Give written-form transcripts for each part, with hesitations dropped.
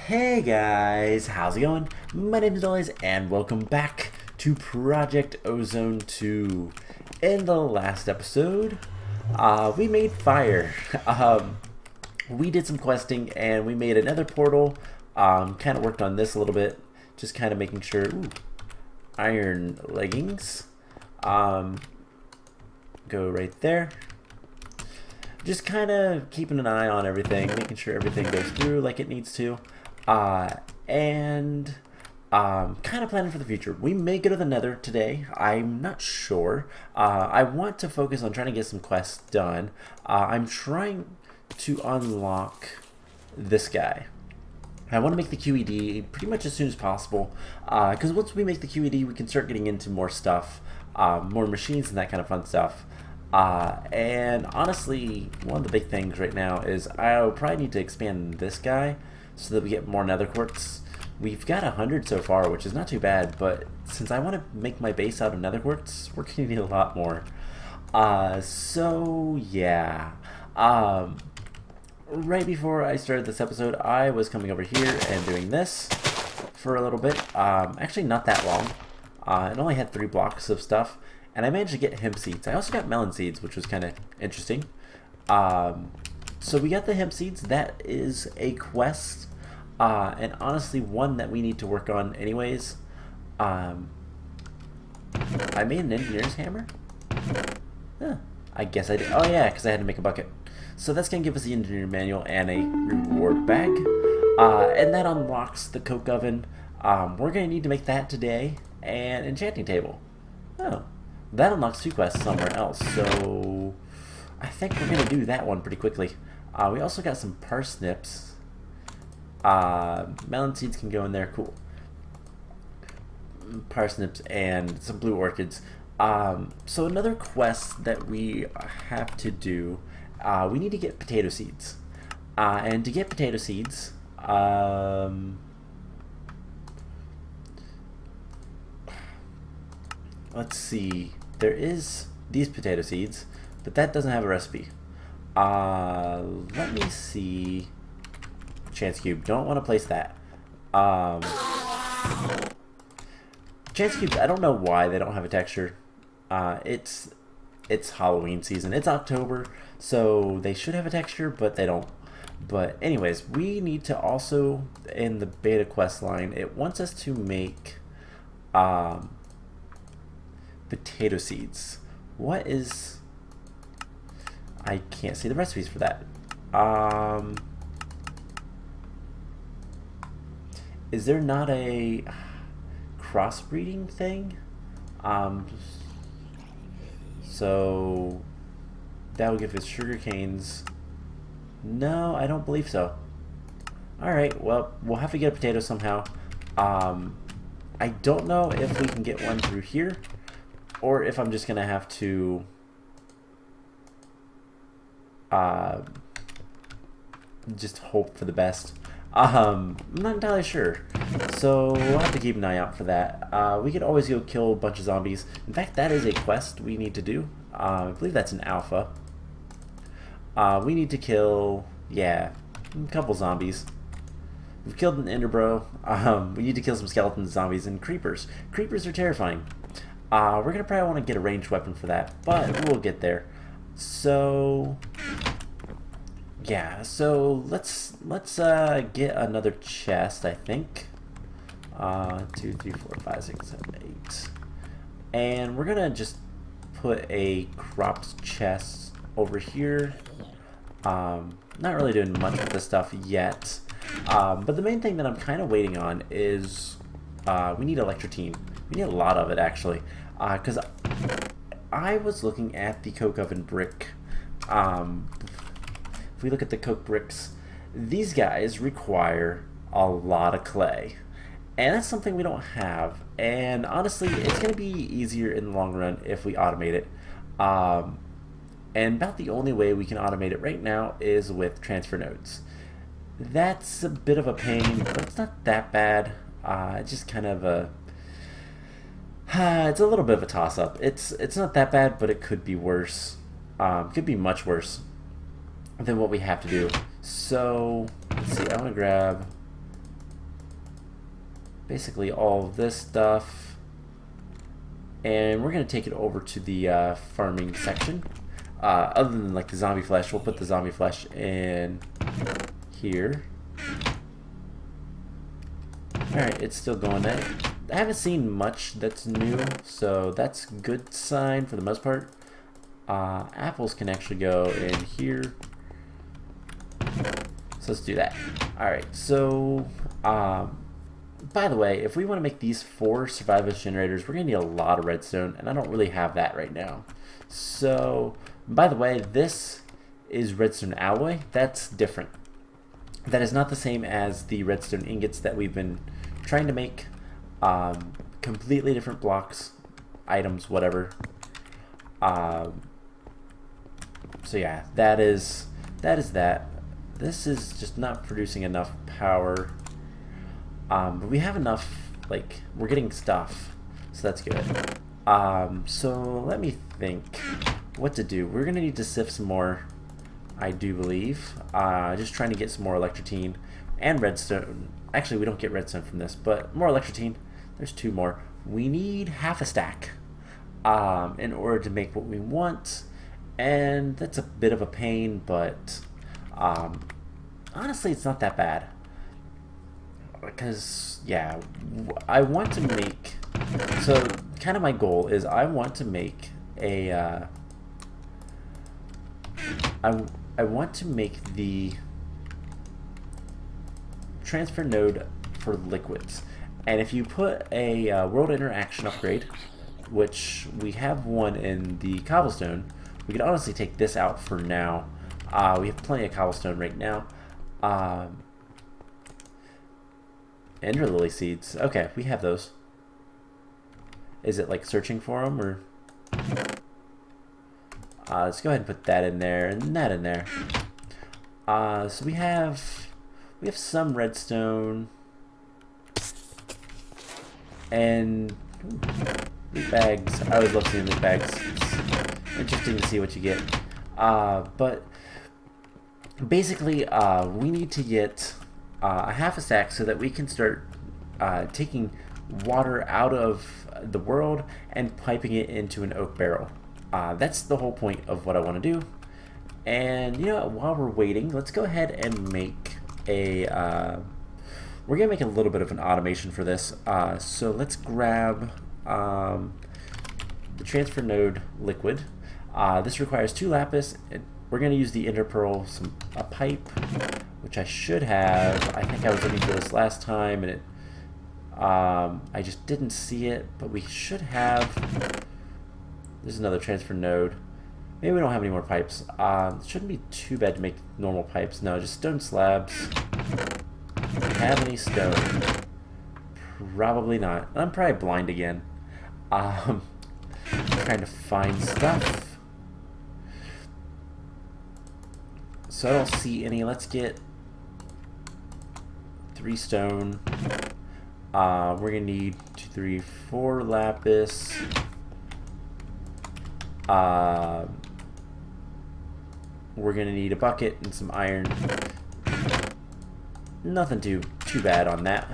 Hey guys, how's it going? My name is Dollies and welcome back to Project Ozone 2. In the last episode, we made fire. We did some questing and we made another portal. Kind of worked on this a little bit, just kind of making sure. Ooh, iron leggings. Go right there. Just kind of keeping an eye on everything, making sure everything goes through like it needs to. And kind of planning for the future. We may go to the Nether today. I'm not sure. I want to focus on trying to get some quests done. I'm trying to unlock this guy. I want to make the QED pretty much as soon as possible, because once we make the QED, we can start getting into more stuff, more machines and that kind of fun stuff. And honestly, one of the big things right now is I'll probably need to expand this guy so that we get more nether quartz. We've got 100 so far, which is not too bad, but since I want to make my base out of nether quartz, we're going to need a lot more. So yeah. Right before I started this episode, I was coming over here and doing this for a little bit. Actually not that long. It only had 3 blocks of stuff. And I managed to get hemp seeds. I also got melon seeds, which was kind of interesting. So we got the hemp seeds. That is a quest. And honestly, one that we need to work on anyways. I made an engineer's hammer? Huh, I guess I did. Oh yeah, because I had to make a bucket. So that's going to give us the engineer manual and a reward bag. And that unlocks the coke oven. We're going to need to make that today. And enchanting table. Oh. That unlocks 2 quests somewhere else, so I think we're going to do that one pretty quickly. We also got some parsnips. Melon seeds can go in there, cool. Parsnips and some blue orchids. So another quest that we have to do, we need to get potato seeds. And to get potato seeds, let's see. There is these potato seeds, but that doesn't have a recipe. Let me see. Chance cube. Don't want to place that. Chance cubes. I don't know why they don't have a texture. It's Halloween season. It's October, so they should have a texture, but they don't. But anyways, we need to also, in the beta quest line, it wants us to make potato seeds. What is... I can't see the recipes for that. Is there not a crossbreeding thing? So that would give us sugar canes. No, I don't believe so. Alright, well, we'll have to get a potato somehow. I don't know if we can get one through here, or if I'm just gonna have to just hope for the best. I'm not entirely sure, so we'll have to keep an eye out for that. We could always go kill a bunch of zombies. In fact, that is a quest we need to do. I believe that's an alpha. We need to kill, yeah, a couple zombies. We've killed an enderbro. We need to kill some skeleton zombies and creepers. Creepers are terrifying. We're gonna probably want to get a ranged weapon for that, but we'll get there. So yeah, so let's get another chest, I think. 2, 3, 4, 5, 6, 7, 8. And we're gonna just put a cropped chest over here. Not really doing much with this stuff yet. But the main thing that I'm kind of waiting on is we need electrotine. We need a lot of it, actually, because I was looking at the coke oven brick. If we look at the coke bricks, these guys require a lot of clay, and that's something we don't have. And honestly, it's going to be easier in the long run if we automate it. And about the only way we can automate it right now is with transfer nodes. That's a bit of a pain, but it's not that bad. It's just kind of a... it's a little bit of a toss-up. It's not that bad, but it could be worse. Could be much worse than what we have to do. So, let's see, I'm going to grab basically all of this stuff, and we're going to take it over to the farming section. Other than like the zombie flesh, we'll put the zombie flesh in here. Alright, it's still going. I haven't seen much that's new, so that's a good sign for the most part. Apples can actually go in here. So let's do that. Alright, so by the way, if we want to make these 4 survivalist generators, we're going to need a lot of redstone, and I don't really have that right now. So, by the way, this is redstone alloy. That's different. That is not the same as the redstone ingots that we've been trying to make. Completely different blocks, items, whatever. So yeah, that is that. This is just not producing enough power. But we have enough, like, we're getting stuff, so that's good. So let me think what to do. We're gonna need to sift some more, I do believe. Just trying to get some more electrotine and redstone. Actually, we don't get redstone from this, but more electrotine. There's 2 more. We need half a stack in order to make what we want, and that's a bit of a pain, but honestly, it's not that bad. Because, yeah, I want to make, so kind of my goal is I want to make a, I want to make the transfer node for liquids. And if you put a world interaction upgrade, which we have one in the cobblestone, we could honestly take this out for now. We have plenty of cobblestone right now. Ender lily seeds. Okay, we have those. Is it like searching for them, or? Let's go ahead and put that in there and that in there. So we have some redstone and loot bags. I always love seeing loot bags. It's interesting to see what you get. But basically, we need to get a half a stack so that we can start taking water out of the world and piping it into an oak barrel. That's the whole point of what I want to do. And you know, while we're waiting, let's go ahead and make a we're gonna make a little bit of an automation for this. So let's grab the transfer node liquid. This requires 2 lapis. We're gonna use the ender pearl, a pipe, which I should have. I think I was looking for this last time, and I just didn't see it, but we should have. There's another transfer node. Maybe we don't have any more pipes. It shouldn't be too bad to make normal pipes. No, just stone slabs. Do we have any stone? Probably not. I'm probably blind again. Trying to find stuff. So I don't see any. Let's get 3 stone. We're gonna need 2, 3, 4 lapis. We're gonna need a bucket and some iron. Nothing too bad on that.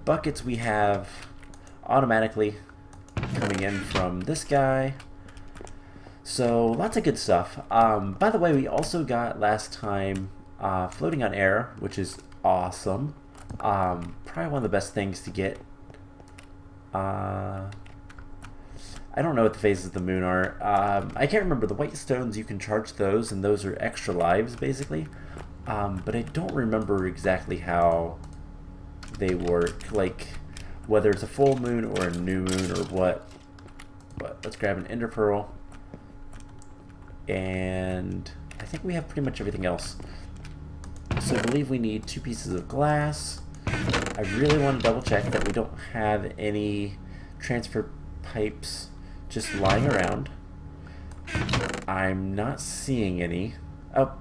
Buckets we have automatically coming in from this guy. So lots of good stuff. By the way, we also got last time floating on air, which is awesome. Probably one of the best things to get. I don't know what the phases of the moon are. I can't remember. The white stones, you can charge those, and those are extra lives, basically. But I don't remember exactly how they work, like whether it's a full moon or a new moon or what. But let's grab an ender pearl. And I think we have pretty much everything else. So I believe we need 2 pieces of glass. I really want to double check that we don't have any transfer pipes just lying around. I'm not seeing any. Oh,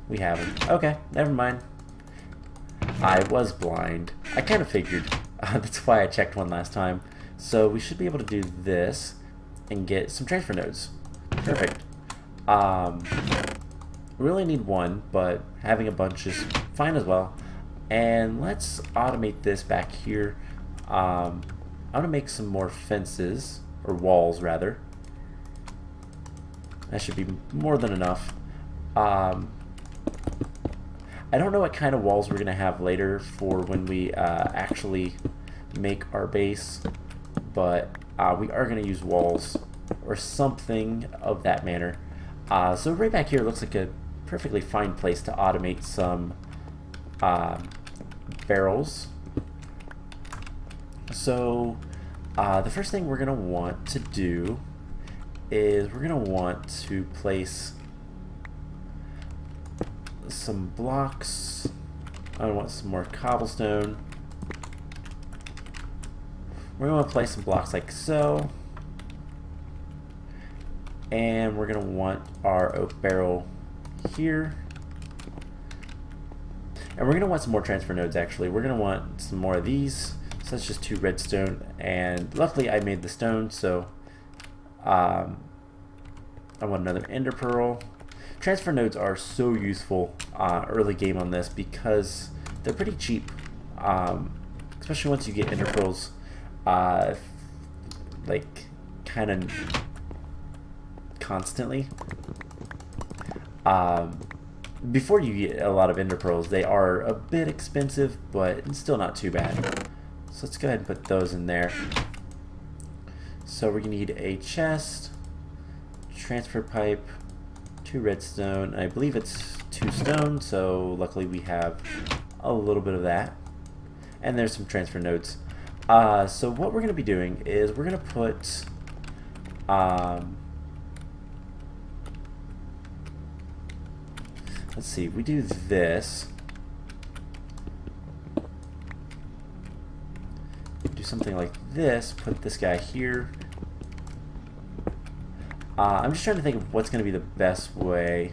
we haven't. Okay, never mind. I was blind. I kind of figured. That's why I checked one last time. So we should be able to do this and get some transfer nodes. Perfect. We only need 1, but having a bunch is fine as well. And let's automate this back here. I'm gonna make some more fences, or walls rather. That should be more than enough. I don't know what kind of walls we're gonna have later for when we actually make our base, but we are gonna use walls or something of that manner. So right back here looks like a perfectly fine place to automate some barrels. So the first thing we're gonna want to do is we're gonna want to place some blocks. I want some more cobblestone. We're gonna want to place some blocks like so, and we're gonna want our oak barrel here, and we're gonna want some more transfer nodes. Actually, we're gonna want some more of these. So that's just 2 redstone, and luckily I made the stone, so I want another ender pearl. Transfer nodes are so useful early game on this because they're pretty cheap, especially once you get ender pearls, like kind of constantly. Before you get a lot of ender pearls, they are a bit expensive, but still not too bad. So let's go ahead and put those in there. So we're gonna need a chest, transfer pipe, 2 redstone, and I believe it's 2 stone, so luckily we have a little bit of that. And there's some transfer nodes. So what we're gonna be doing is we're gonna put let's see, we do this. Do something like this, put this guy here. I'm just trying to think of what's going to be the best way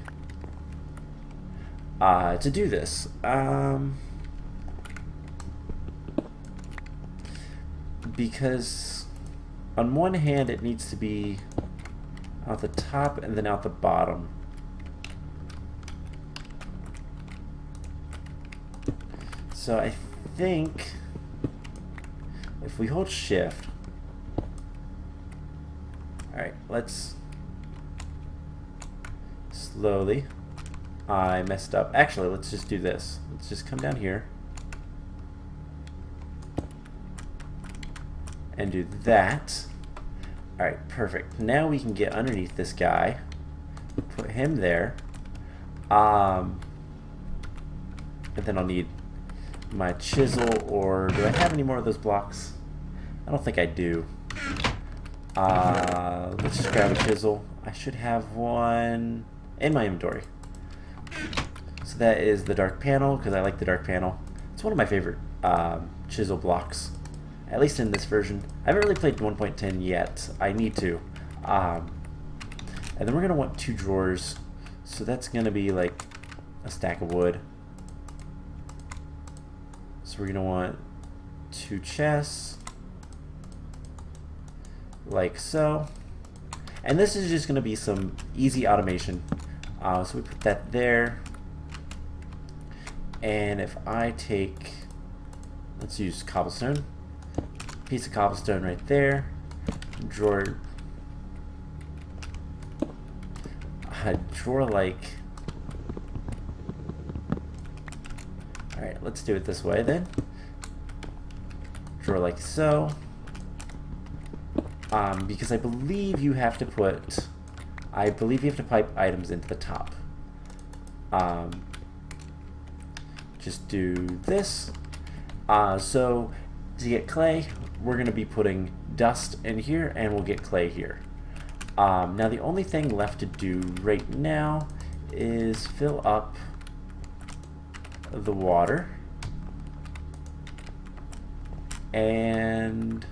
to do this. Because on one hand it needs to be out the top and then out the bottom. So I think if we hold shift, alright, let's slowly, I messed up. Actually, let's just do this. Let's just come down here and do that. Alright, perfect. Now we can get underneath this guy, put him there, and then I'll need my chisel, or do I have any more of those blocks? I don't think I do. Let's just grab a chisel. I should have one in my inventory. So that is the dark panel, because I like the dark panel. It's one of my favorite chisel blocks, at least in this version. I haven't really played 1.10 yet. I need to. And then we're going to want 2 drawers. So that's going to be like a stack of wood. So we're going to want 2 chests, like so. And this is just going to be some easy automation. So we put that there. And if I take, let's use cobblestone, piece of cobblestone right there, drawer, like, alright, let's do it this way then. Drawer like so. Because I believe you have to put, pipe items into the top. Just do this. So to get clay, we're going to be putting dust in here, and we'll get clay here. Now the only thing left to do right now is fill up the water, and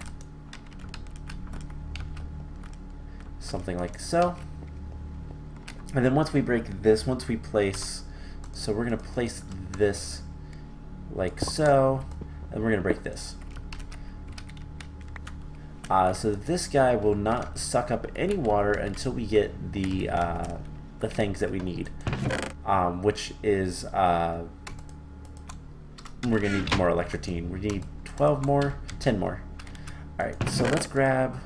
something like so. And then once we break this, once we place, so we're going to place this like so, and we're going to break this. So this guy will not suck up any water until we get the things that we need, which is we're gonna need more electrotine. We need 12 more, 10 more. Alright, so let's grab,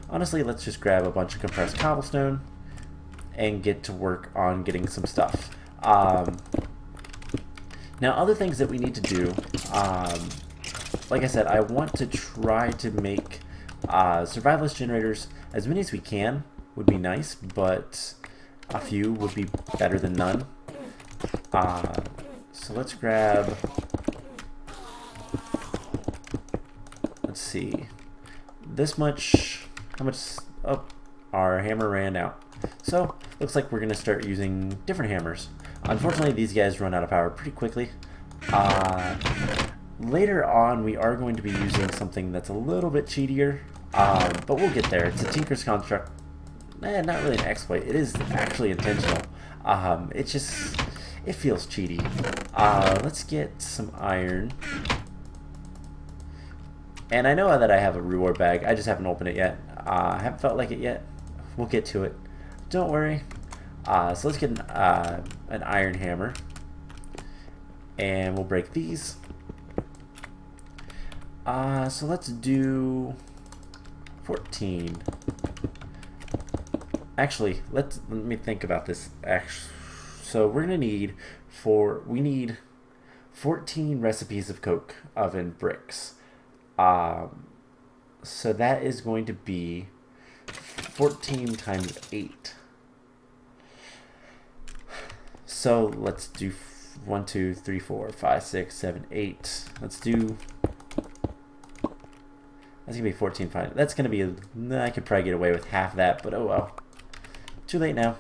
honestly, let's just grab a bunch of compressed cobblestone and get to work on getting some stuff. Now, other things that we need to do, like I said, I want to try to make survivalist generators as many as we can. Would be nice, but a few would be better than none. So let's grab, let's see, this much, how much, oh, our hammer ran out. So, looks like we're going to start using different hammers. Unfortunately, these guys run out of power pretty quickly. Later on, we are going to be using something that's a little bit cheatier, but we'll get there. It's a Tinker's Construct. Not really an exploit. It is actually intentional. It feels cheaty. Let's get some iron. And I know that I have a reward bag. I just haven't opened it yet. I haven't felt like it yet. We'll get to it. Don't worry. So let's get an iron hammer. And we'll break these. So let's do 14. Actually, let me think about this. So we're gonna need we need 14 recipes of coke oven bricks. So that is going to be 14 times 8. So let's do 1, 2, 3, 4, 5, 6, 7, 8. Let's do. That's gonna be 14. Fine. That's gonna be. I could probably get away with half that, but oh well. Too late now.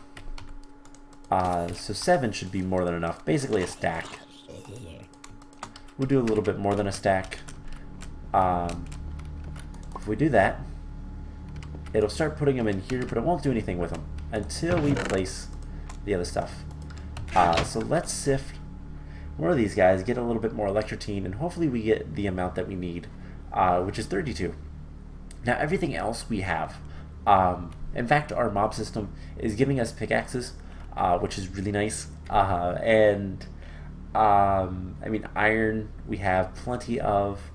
So 7 should be more than enough. Basically a stack. We'll do a little bit more than a stack. If we do that, it'll start putting them in here, but it won't do anything with them until we place the other stuff. So let's sift more of these guys, get a little bit more electrotine, and hopefully we get the amount that we need, which is 32. Now everything else we have. In fact, our mob system is giving us pickaxes, which is really nice. I mean, iron we have plenty of.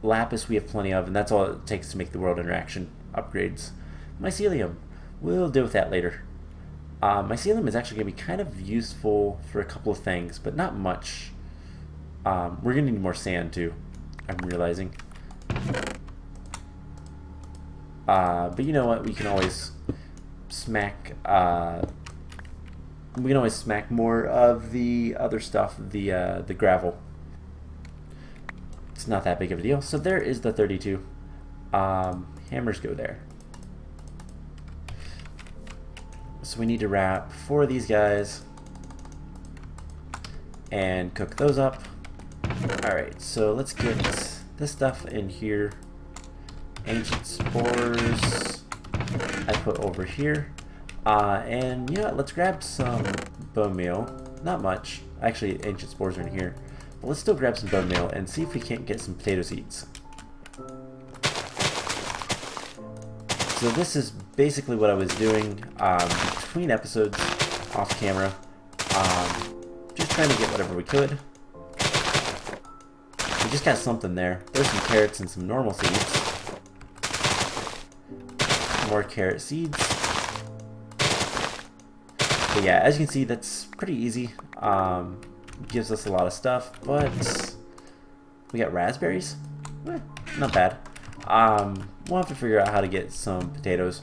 Lapis we have plenty of, and that's all it takes to make the world interaction upgrades. Mycelium, we'll deal with that later. Mycelium is actually going to be kind of useful for a couple of things, but not much. We're going to need more sand too, I'm realizing. But you know what? We can always smack. We can always smack more of the other stuff, the gravel. It's not that big of a deal. So there is the 32. Hammers go there. So we need to wrap 4 of these guys and cook those up. Alright, so let's get this stuff in here. Ancient spores I put over here. And you know what, let's grab some bone meal. Not much. Actually, ancient spores are in here. But let's still grab some bone meal and see if we can't get some potato seeds. So this is basically what I was doing between episodes off camera. Just trying to get whatever we could. We just got something there. There's some carrots and some normal seeds. More carrot seeds. But yeah, as you can see, that's pretty easy. Gives us a lot of stuff, but we got raspberries. Not bad. We'll have to figure out how to get some potatoes.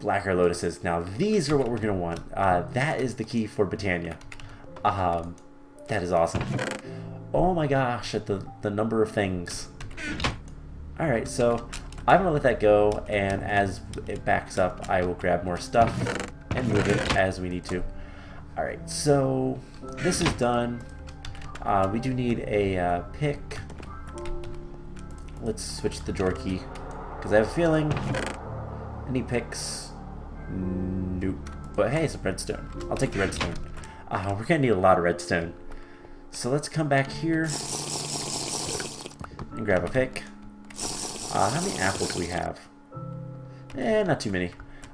Blacker lotuses. Now these are what we're gonna want. That is the key for Britannia. That is awesome. Oh my gosh, at the number of things. Alright, so I'm gonna let that go, and as it backs up, I will grab more stuff and move it as we need to. Alright, so this is done. We do need a pick. Let's switch the drawer key, because I have a feeling any picks. Nope. But hey, some redstone. I'll take the redstone. We're gonna need a lot of redstone. So let's come back here and grab a pick. How many apples do we have? Not too many.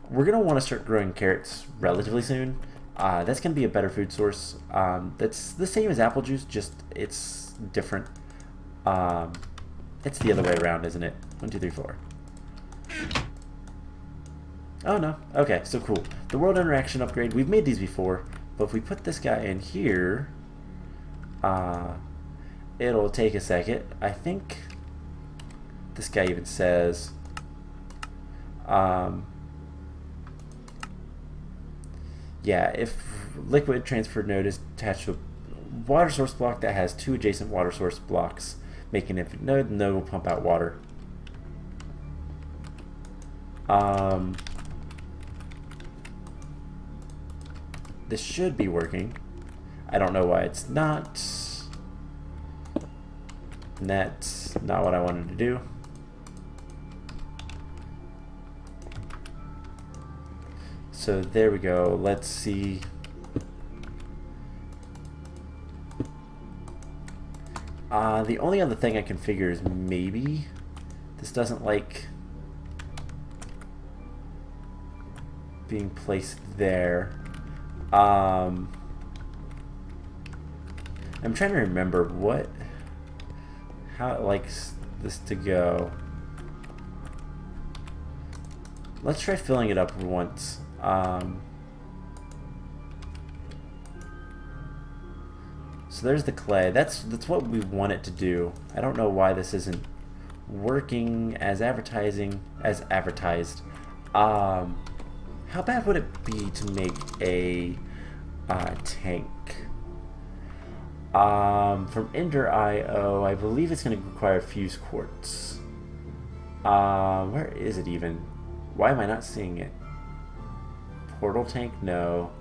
We're gonna want to start growing carrots relatively soon. That's going to be a better food source. That's the same as apple juice, just it's different. It's the other way around, isn't it? 1, 2, 3, 4. Oh no. Okay, so cool. The world interaction upgrade, we've made these before, but if we put this guy in here, it'll take a second. I think this guy even says yeah, if liquid transfer node is attached to a water source block that has 2 adjacent water source blocks, making an infinite node, the node will pump out water. This should be working. I don't know why it's not. And that's not what I wanted to do. So there we go. Let's see. The only other thing I can figure is maybe this doesn't like being placed there. I'm trying to remember how it likes this to go. Let's try filling it up once. So there's the clay. That's what we want it to do. I don't know why this isn't working as advertised. How bad would it be to make a tank? From Ender.io, I believe it's going to require fuse quartz. Where is it even? Why am I not seeing it? Portal tank? No.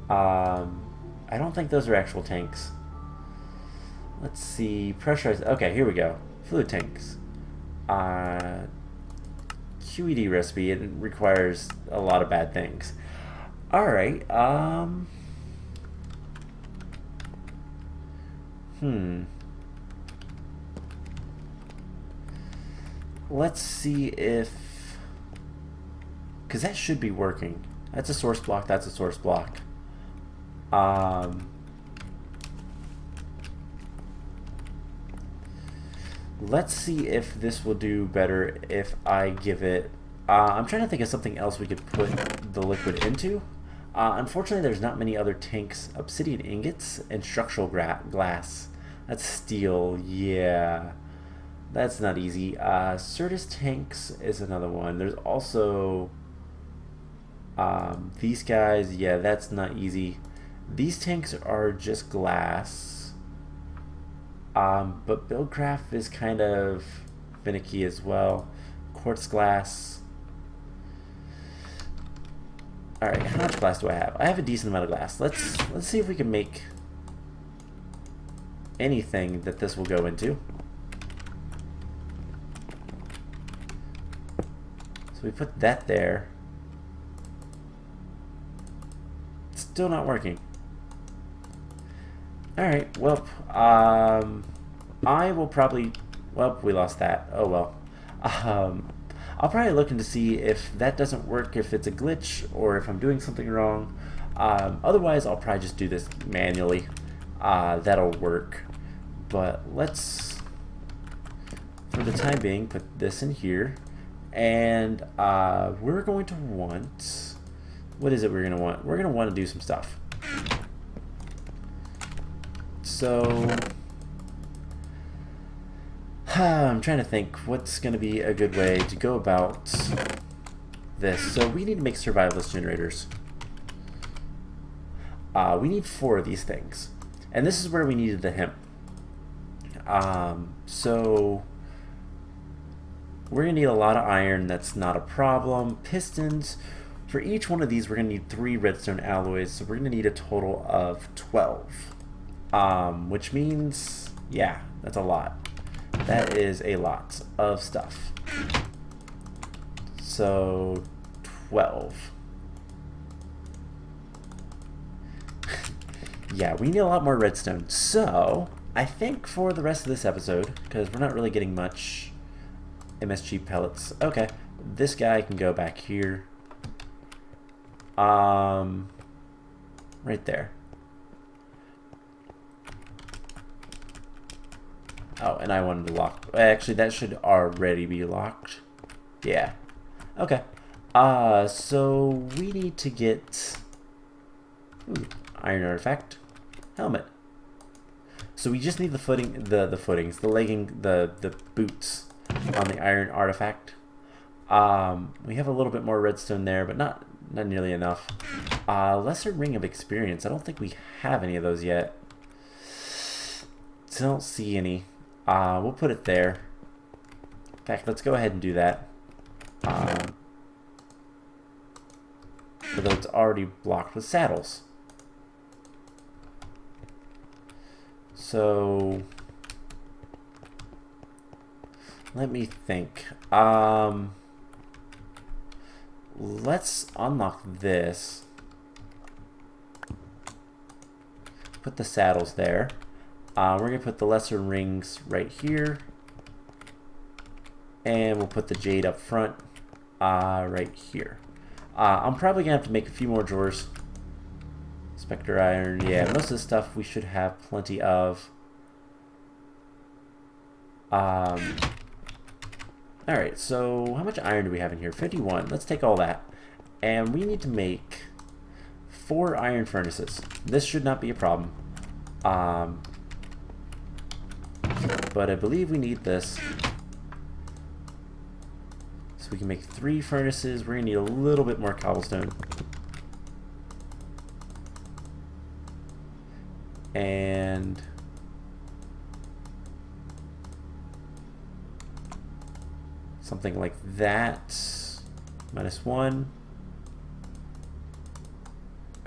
I don't think those are actual tanks. Let's see. Pressurized. Okay, here we go. Fluid tanks. QED recipe. It requires a lot of bad things. Alright. Let's see if... because that should be working. That's a source block, that's a source block. Let's see if this will do better if I give it... I'm trying to think of something else we could put the liquid into. Unfortunately, there's not many other tanks. Obsidian ingots and structural glass. That's steel, yeah. That's not easy. Certus tanks is another one. There's also these guys. Yeah, that's not easy. These tanks are just glass. But Buildcraft is kind of finicky as well. Quartz glass. Alright, how much glass do I have? I have a decent amount of glass. Let's see if we can make anything that this will go into. So we put that there. It's still not working. Alright, well, I will probably... well, we lost that. Oh well. I'll probably look into see if that doesn't work, if it's a glitch, or if I'm doing something wrong. Otherwise, I'll probably just do this manually. That'll work. But let's, for the time being, put this in here. And we're going to want... what is it we're going to want? We're going to want to do some stuff. So... I'm trying to think what's going to be a good way to go about this. So we need to make survivalist generators. We need 4 of these things. And this is where we needed the hemp. So we're going to need a lot of iron. That's not a problem. Pistons. For each one of these, we're going to need 3 redstone alloys. So we're going to need a total of 12. Which means, yeah, that's a lot. That is a lot of stuff. So 12. Yeah, we need a lot more redstone. So I think for the rest of this episode, because we're not really getting much MSG pellets. Okay, this guy can go back here. Right there. Oh, and I wanted to lock. Actually, that should already be locked. Yeah. Okay. So we need to get iron artifact, helmet. So we just need the footings, the legging, the boots on the iron artifact. We have a little bit more redstone there, but not nearly enough. Lesser ring of experience. I don't think we have any of those yet. Don't see any. We'll put it there. In fact, let's go ahead and do that. Although it's already blocked with saddles. So let me think. Let's unlock this. Put the saddles there. We're going to put the lesser rings right here. And we'll put the jade up front right here. I'm probably going to have to make a few more drawers. Spectre iron. Yeah, most of this stuff we should have plenty of. Alright, so how much iron do we have in here? 51. Let's take all that. And we need to make 4 iron furnaces. This should not be a problem. But I believe we need this. So we can make 3 furnaces. We're going to need a little bit more cobblestone. And something like that. -1.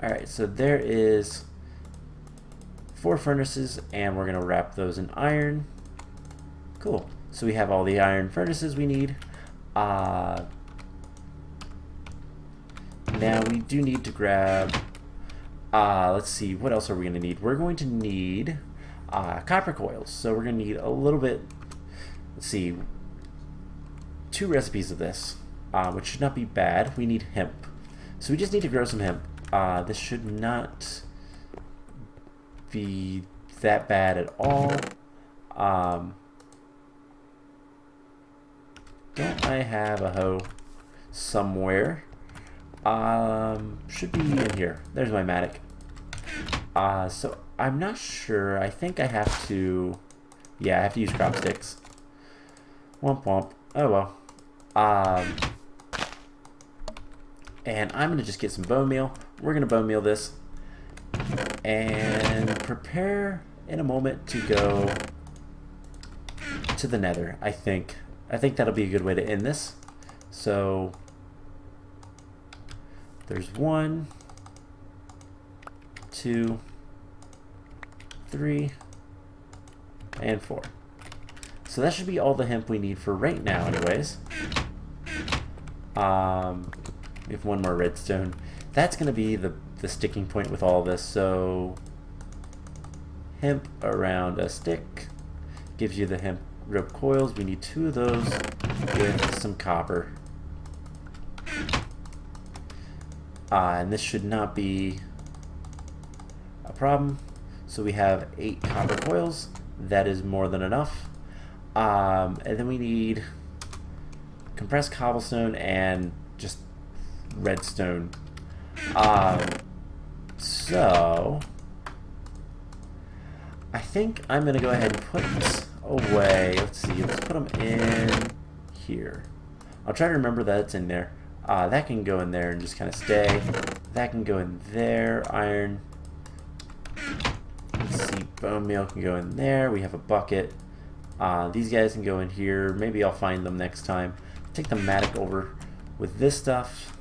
Alright, so there is 4 furnaces, and we're going to wrap those in iron. Cool. So we have all the iron furnaces we need. Now we do need to grab, let's see, what else are we going to need? We're going to need copper coils. So we're going to need a little bit, let's see, 2 recipes of this, which should not be bad. We need hemp. So we just need to grow some hemp. This should not be that bad at all. Don't I have a hoe somewhere? Should be in here. There's my mattock. So I'm not sure. I think I have to, yeah, I have to use crop sticks. Womp womp. Oh well. And I'm gonna just get some bone meal. We're gonna bone meal this and prepare in a moment to go to the Nether. I think that'll be a good way to end this. So there's 1, 2, 3, and 4. So that should be all the hemp we need for right now anyways. We have 1 more redstone. That's going to be the sticking point with all this. So hemp around a stick gives you the hemp rope coils. We need 2 of those with some copper. And this should not be a problem. So we have 8 copper coils. That is more than enough. And then we need compressed cobblestone and just redstone. So I think I'm going to go ahead and put away. Let's see. Let's put them in here. I'll try to remember that it's in there. That can go in there and just kind of stay. That can go in there. Iron. Let's see. Bone meal can go in there. We have a bucket. These guys can go in here. Maybe I'll find them next time. Take the mattock over with this stuff.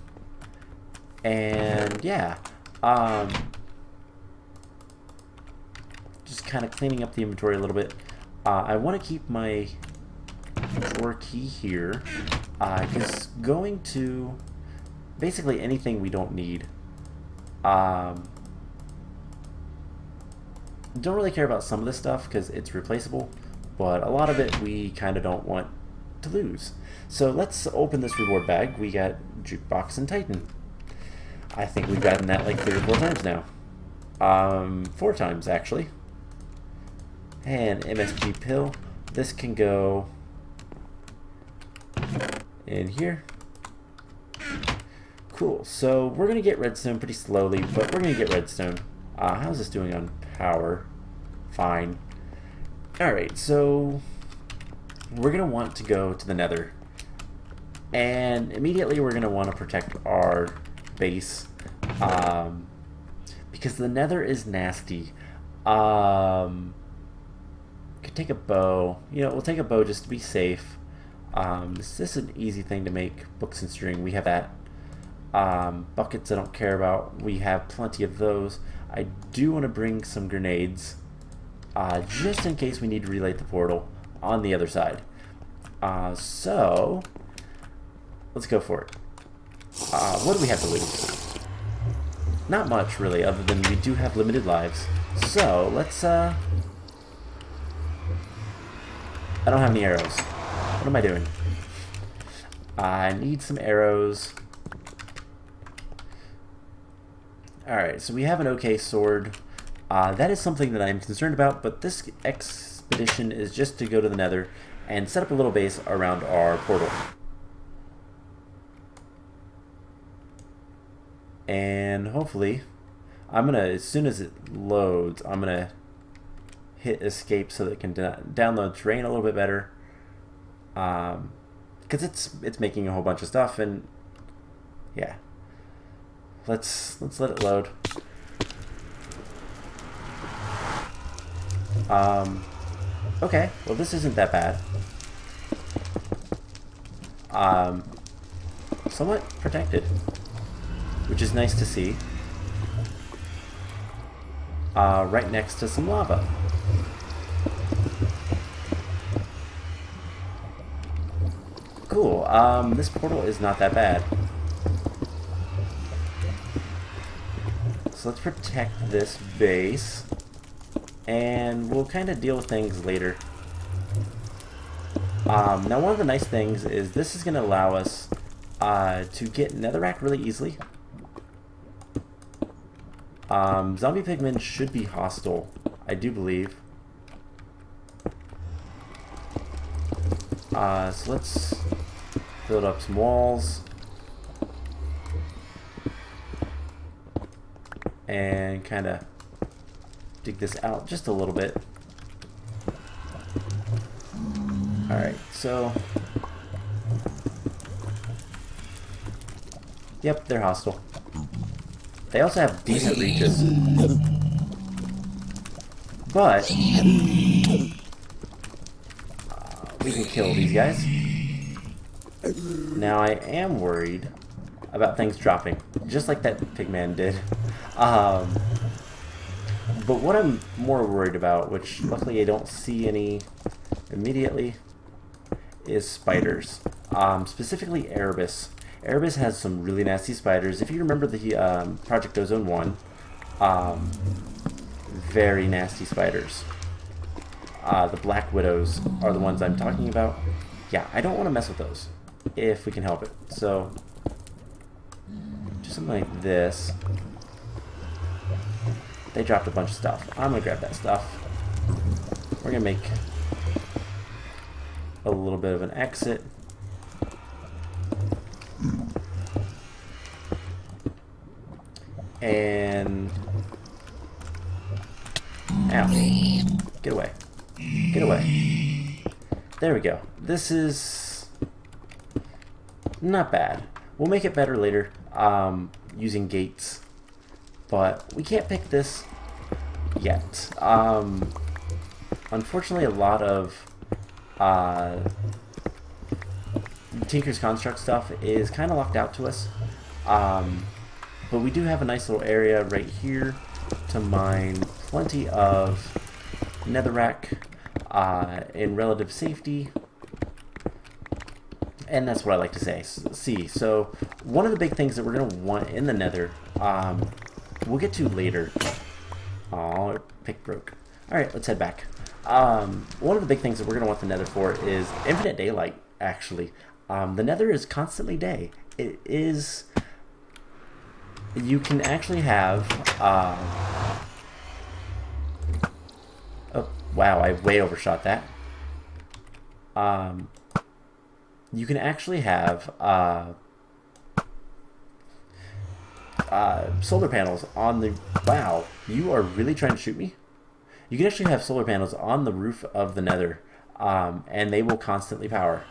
And yeah. Just kind of cleaning up the inventory a little bit. I want to keep my drawer key here. Because going to basically anything we don't need. Don't really care about some of this stuff because it's replaceable, but a lot of it we kind of don't want to lose. So let's open this reward bag. We got Jukebox and Titan. I think we've gotten that like 3 or 4 times now. 4 times actually. And MSG pill. This can go in here. Cool. So we're gonna get redstone pretty slowly, but we're gonna get redstone. How's this doing on power? Fine. Alright, so we're gonna want to go to the Nether. And immediately we're gonna want to protect our base. Because the Nether is nasty. Could take a bow. You know, we'll take a bow just to be safe. This is an easy thing to make. Books and string, we have that. Buckets I don't care about. We have plenty of those. I do want to bring some grenades. Just in case we need to relight the portal on the other side. So, let's go for it. What do we have to lose? Not much, really, other than we do have limited lives. So, let's, I don't have any arrows. What am I doing? I need some arrows. Alright, so we have an okay sword. That is something that I'm concerned about, but this expedition is just to go to the Nether and set up a little base around our portal. And hopefully, I'm gonna, as soon as it loads, I'm gonna hit escape so that it can download terrain a little bit better. Because it's making a whole bunch of stuff, and yeah. Let's let it load. Okay, well this isn't that bad. Somewhat protected, which is nice to see. Right next to some lava. Cool, this portal is not that bad. So let's protect this base. And we'll kind of deal with things later. Now one of the nice things is this is going to allow us to get netherrack really easily. Zombie pigmen should be hostile, I do believe. So let's build up some walls. And kind of dig this out just a little bit. Alright, so... Yep, they're hostile. They also have decent reaches. But... we can kill these guys. Now I am worried about things dropping, just like that pigman did. But what I'm more worried about, which luckily I don't see any immediately, is spiders. Specifically Erebus. Erebus has some really nasty spiders. If you remember the Project Ozone 1, very nasty spiders. The Black Widows are the ones I'm talking about. Yeah, I don't want to mess with those, if we can help it. So, just something like this. They dropped a bunch of stuff. I'm gonna grab that stuff. We're gonna make a little bit of an exit. And... ow. Get away. Get away. There we go. This is not bad. We'll make it better later, using gates. But we can't pick this yet. Unfortunately, a lot of Tinker's Construct stuff is kind of locked out to us. But we do have a nice little area right here to mine plenty of netherrack in relative safety. And that's what I like to say. See, so one of the big things that we're going to want in the nether, we'll get to later. Oh, our pick broke. Alright, let's head back. One of the big things that we're going to want the nether for is infinite daylight, actually. The nether is constantly day. It is you can actually have, oh, wow, I way overshot that. You can actually have, solar panels on the, wow, you are really trying to shoot me? You can actually have solar panels on the roof of the Nether, and they will constantly power.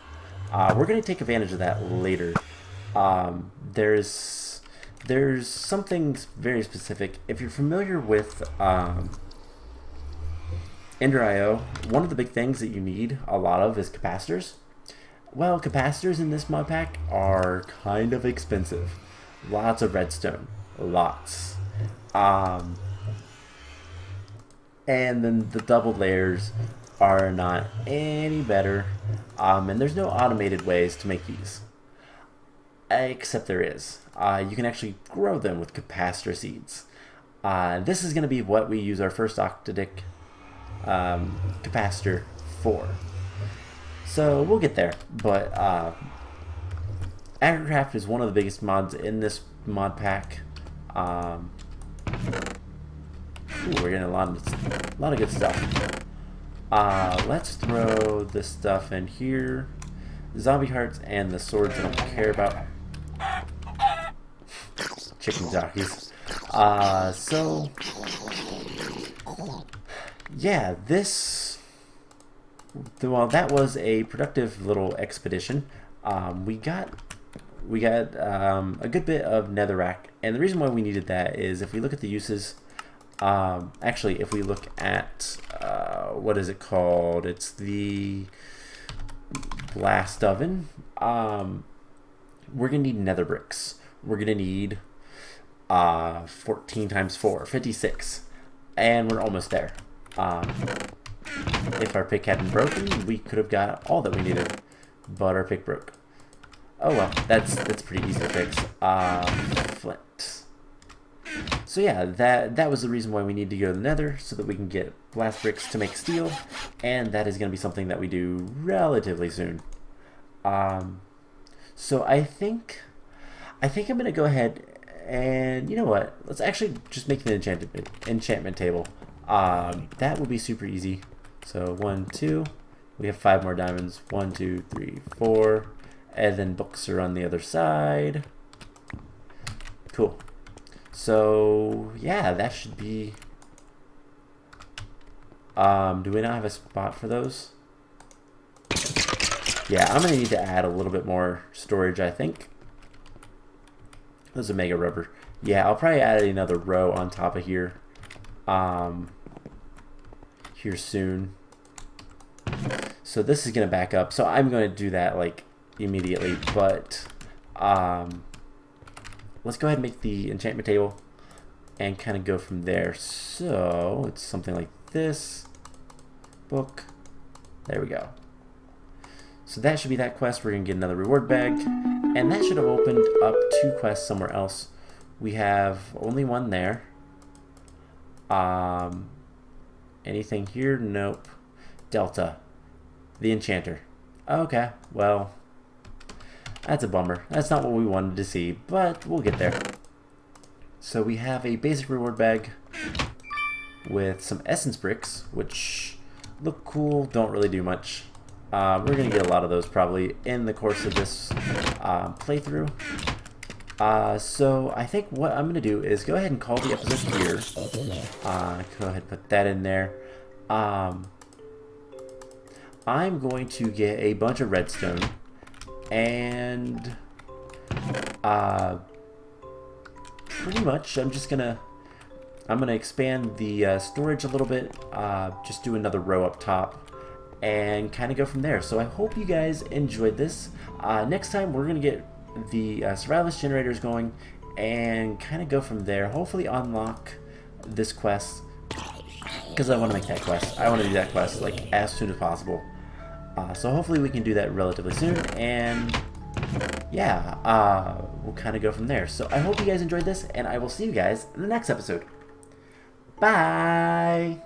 We're going to take advantage of that later. There's something very specific. If you're familiar with Ender.io, one of the big things that you need a lot of is capacitors. Well, capacitors in this mod pack are kind of expensive. Lots of redstone. Lots. And then the doubled layers are not any better. And there's no automated ways to make these. Except there is. You can actually grow them with capacitor seeds. This is going to be what we use our first octadic capacitor for. So we'll get there. But Agricraft is one of the biggest mods in this mod pack. Ooh, we're getting a lot of good stuff. Let's throw this stuff in here. Zombie hearts and the swords I don't care about. Chicken jockeys. So yeah, well, that was a productive little expedition. We got a good bit of netherrack, and the reason why we needed that is if we look at the uses. Actually, if we look at what is it called? It's the blast oven. We're gonna need nether bricks. We're gonna need 14 times 4, 56, and we're almost there. If our pick hadn't broken, we could have got all that we needed, but our pick broke. Oh well, that's pretty easy to fix. Flint. So yeah, that was the reason why we need to go to the Nether, so that we can get blast bricks to make steel, and that is going to be something that we do relatively soon. So I think I'm going to go ahead and, you know what? Let's actually just make an enchantment table. That will be super easy. So 1, 2. We have 5 more diamonds. 1, 2, 3, 4. And then books are on the other side. Cool. So yeah, that should be. Do we not have a spot for those? Yeah, I'm gonna need to add a little bit more storage, I think. Those are mega rubber. Yeah, I'll probably add another row on top of here. Here soon. So this is gonna back up. So I'm gonna do that like immediately, but let's go ahead and make the enchantment table and kind of go from there. So it's something like this. Book. There we go. So that should be that quest. We're going to get another reward bag. And that should have opened up 2 quests somewhere else. We have only 1 there. Anything here? Nope. Delta. The enchanter. Okay. Well, that's a bummer. That's not what we wanted to see, but we'll get there. So we have a basic reward bag with some essence bricks, which look cool, don't really do much. We're going to get a lot of those probably in the course of this playthrough. So I think what I'm going to do is go ahead and call the episode here. Go ahead and put that in there. I'm going to get a bunch of redstone. And pretty much I'm gonna expand the storage a little bit, just do another row up top and kind of go from there. So I hope you guys enjoyed this. Next time we're gonna get the survivalist generators going and kind of go from there. Hopefully unlock this quest, because I want to make that quest. I want to do that quest like as soon as possible. So hopefully we can do that relatively soon, and yeah, we'll kind of go from there. So I hope you guys enjoyed this, and I will see you guys in the next episode. Bye!